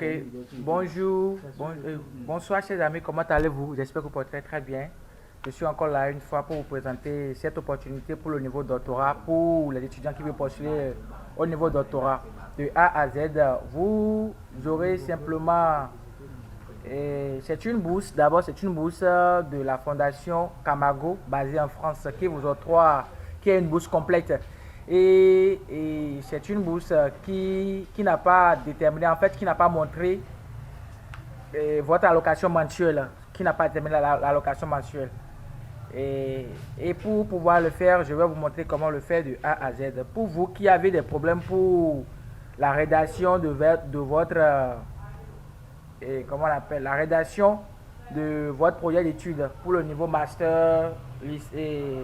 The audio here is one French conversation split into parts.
Ok, bonjour, bonsoir chers amis, comment allez-vous? J'espère que vous portez très bien. Je suis encore là une fois pour vous présenter cette opportunité pour le niveau doctorat, pour les étudiants qui veulent postuler au niveau doctorat de A à Z. Vous aurez simplement, c'est une bourse, d'abord c'est une bourse de la fondation Camago basée en France qui vous octroie, qui est une bourse complète. Et c'est une bourse qui n'a pas déterminé, en fait, qui n'a pas montré votre allocation mensuelle, qui n'a pas déterminé l'allocation mensuelle. Et pour pouvoir le faire, je vais vous montrer comment le faire de A à Z. Pour vous qui avez des problèmes pour la rédaction de votre, comment on appelle, la rédaction de votre projet d'études pour le niveau master, lycée,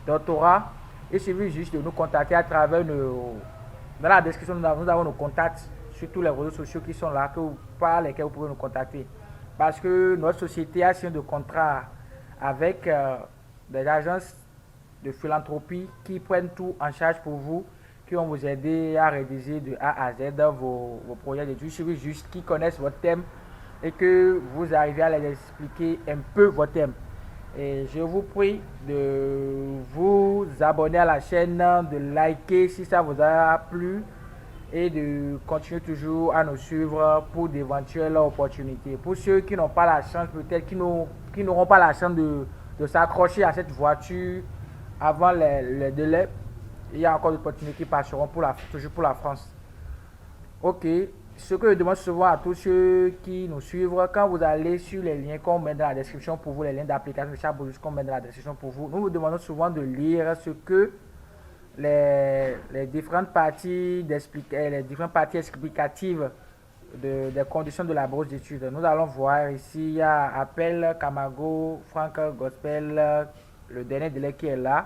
doctorat, il suffit juste de nous contacter à travers nos... Dans la description, nous avons nos contacts sur tous les réseaux sociaux qui sont là, par lesquels vous pouvez nous contacter. Parce que notre société a signé de contrats avec des agences de philanthropie qui prennent tout en charge pour vous, qui vont vous aider à rédiger de A à Z vos projets d'études. Il suffit juste qu'ils connaissent votre thème et que vous arrivez à les expliquer un peu votre thème. Et je vous prie de vous abonner à la chaîne, de liker si ça vous a plu et de continuer toujours à nous suivre pour d'éventuelles opportunités. Pour ceux qui n'ont pas la chance, peut-être qui n'auront pas la chance de s'accrocher à cette voiture avant les délais, il y a encore des opportunités qui passeront toujours pour la France. Ok, ce que je demande souvent à tous ceux qui nous suivent, quand vous allez sur les liens qu'on met dans la description pour vous, les liens d'application de chaque bonus qu'on met dans la description pour vous, nous vous demandons souvent de lire ce que les différentes parties explicatives des conditions de la bourse d'études. Nous allons voir ici, il y a Appel, Camago, Franck, Gospel, le dernier délai qui est là.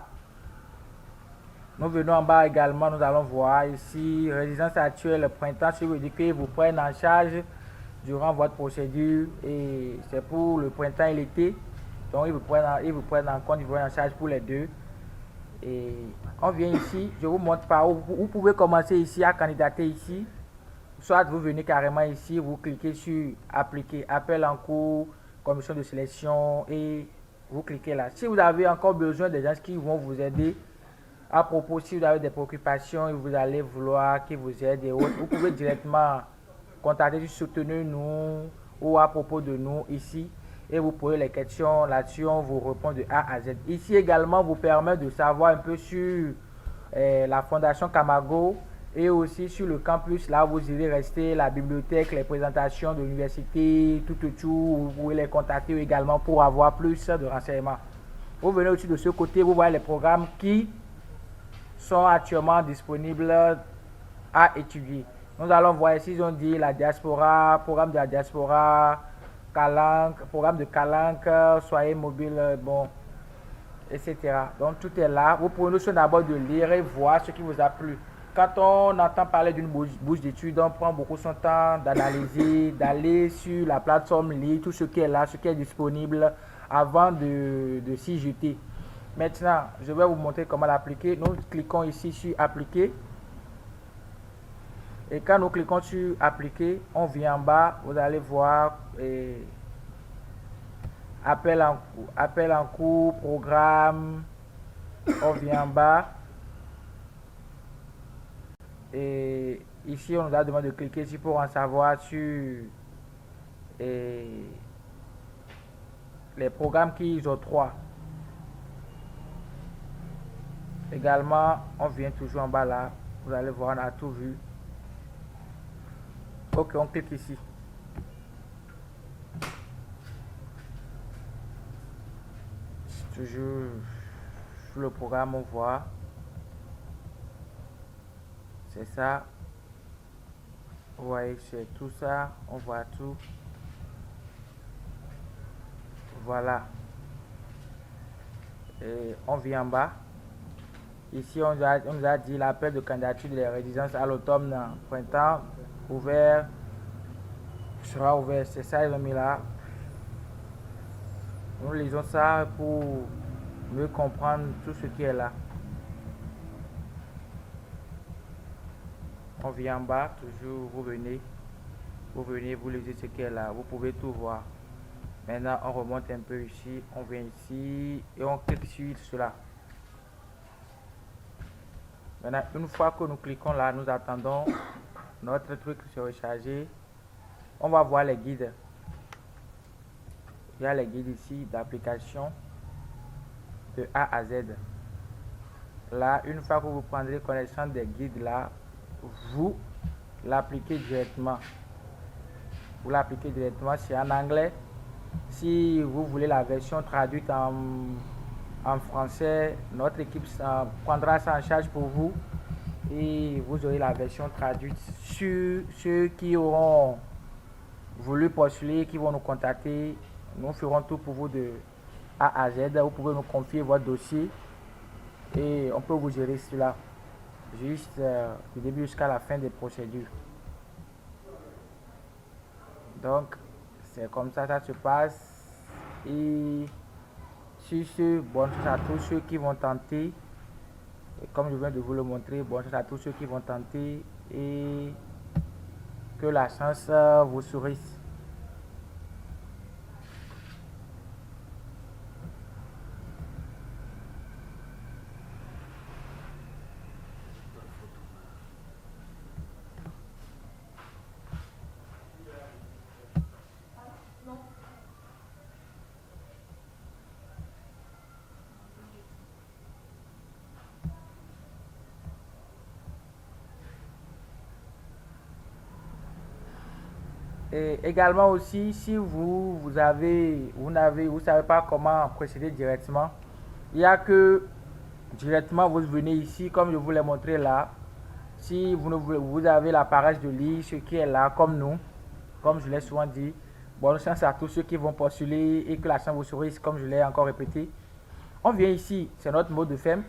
Nous venons en bas également, nous allons voir ici, résidence actuelle, printemps, ce qui veut dire qu'ils vous prennent en charge durant votre procédure et c'est pour le printemps et l'été. Donc ils vous prennent en compte, ils vous prennent en charge pour les deux. Et on vient ici, je vous montre par où vous pouvez commencer ici à candidater ici. Soit vous venez carrément ici, vous cliquez sur appliquer, appel en cours, commission de sélection et vous cliquez là. Si vous avez encore besoin des gens qui vont vous aider, à propos, si vous avez des préoccupations et vous allez vouloir qu'ils vous aident et autres, vous pouvez directement contacter, soutenir-nous ou à propos de nous ici et vous posez les questions là-dessus, on vous répond de A à Z. Ici également vous permet de savoir un peu sur la fondation Camago et aussi sur le campus, là vous irez rester, la bibliothèque, les présentations de l'université, tout, vous pouvez les contacter également pour avoir plus de renseignements. Vous venez aussi de ce côté, vous voyez les programmes qui sont actuellement disponibles à étudier. Nous allons voir ici, ils ont dit la diaspora, programme de la diaspora, Calanque, programme de Calanque, soyez mobile, bon, etc. Donc tout est là. Vous pouvez nous d'abord de lire et voir ce qui vous a plu. Quand on entend parler d'une bourse d'études, on prend beaucoup son temps d'analyser, d'aller sur la plateforme, lire tout ce qui est là, ce qui est disponible avant de s'y jeter. Maintenant, je vais vous montrer comment l'appliquer. Nous cliquons ici sur appliquer. Et quand nous cliquons sur appliquer, on vient en bas, vous allez voir appel en cours, programme. On vient en bas. Et ici, on nous a demandé de cliquer ici pour en savoir sur les programmes qu'ils octroient. Également, on vient toujours en bas là. Vous allez voir, on a tout vu. Ok, on clique ici. Toujours sur le programme, on voit. C'est ça. Vous voyez, c'est tout ça. On voit tout. Voilà. Et on vient en bas. Ici, on nous a dit l'appel de candidature des résidences à l'automne, printemps, ouvert, sera ouvert. C'est ça, ils ont mis là. Nous lisons ça pour mieux comprendre tout ce qui est là. On vient en bas, toujours vous venez. Vous venez, vous lisez ce qui est là, vous pouvez tout voir. Maintenant, on remonte un peu ici, on vient ici et on clique sur cela. Maintenant, une fois que nous cliquons là, nous attendons notre truc se recharger. On va voir les guides. Il y a les guides ici d'application de A à Z. Là, une fois que vous prendrez connaissance des guides là, vous l'appliquez directement. Vous l'appliquez directement, c'est en anglais. Si vous voulez la version traduite en français, notre équipe prendra ça en charge pour vous et vous aurez la version traduite. Sur ceux qui auront voulu postuler, qui vont nous contacter, nous ferons tout pour vous de A à Z. Vous pouvez nous confier votre dossier et on peut vous gérer cela juste du début jusqu'à la fin des procédures. Donc c'est comme ça se passe. Et sur ce, bonne chance à tous ceux qui vont tenter. Et comme je viens de vous le montrer, bonne chance à tous ceux qui vont tenter et que la chance vous sourise. Et également aussi, si vous savez pas comment procéder directement, il y a que directement vous venez ici, comme je vous l'ai montré là. Si vous avez la paresse de lire ce qui est là, comme nous, comme je l'ai souvent dit, bonne chance à tous ceux qui vont postuler et que la chance vous sourise, comme je l'ai encore répété. On vient ici, c'est notre mode de FEM.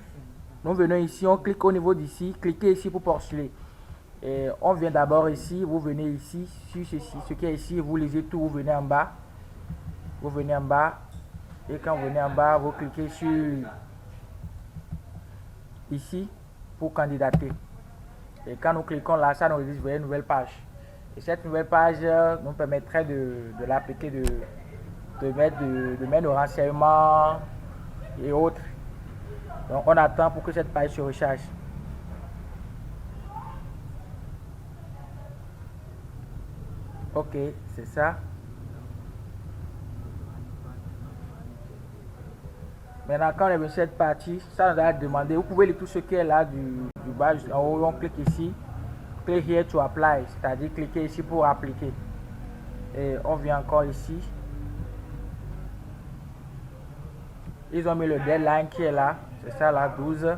Nous venons ici, on clique au niveau d'ici, cliquez ici pour postuler. Et on vient d'abord ici, vous venez ici, sur ceci, ce qui est ici, vous lisez tout, vous venez en bas. Vous venez en bas. Et quand vous venez en bas, vous cliquez sur ici pour candidater. Et quand nous cliquons là, ça nous dit vous voyez une nouvelle page. Et cette nouvelle page nous permettrait de l'appliquer, de mettre nos renseignements et autres. Donc on attend pour que cette page se recharge. Ok, c'est ça. Maintenant, quand on est venu cette partie, ça nous a demandé, vous pouvez lire tout ce qui est là du bas, en haut, on clique ici, click here to apply, c'est-à-dire cliquer ici pour appliquer. Et on vient encore ici. Ils ont mis le deadline qui est là, c'est ça là, 12.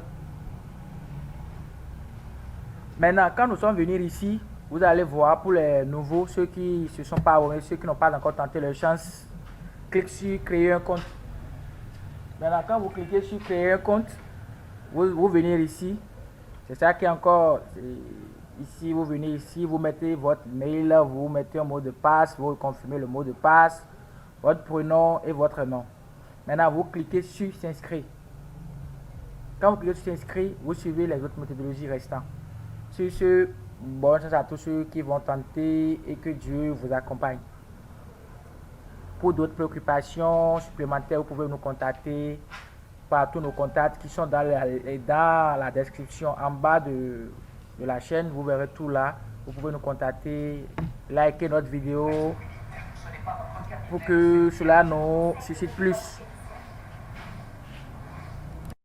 Maintenant, quand nous sommes venus ici, vous allez voir pour les nouveaux, ceux qui se sont pas abonnés, ceux qui n'ont pas encore tenté leur chance, clique sur créer un compte. Maintenant, quand vous cliquez sur créer un compte, vous venez ici. C'est ça qui est encore ici. Vous venez ici, vous mettez votre mail, vous mettez un mot de passe, vous confirmez le mot de passe, votre prénom et votre nom. Maintenant, vous cliquez sur s'inscrire. Quand vous cliquez sur s'inscrire, vous suivez les autres méthodologies restantes. Sur ce, bonne chance à tous ceux qui vont tenter et que Dieu vous accompagne. Pour d'autres préoccupations supplémentaires, vous pouvez nous contacter par tous nos contacts qui sont dans la description en bas de la chaîne. Vous verrez tout là. Vous pouvez nous contacter, liker notre vidéo pour que cela nous suscite plus.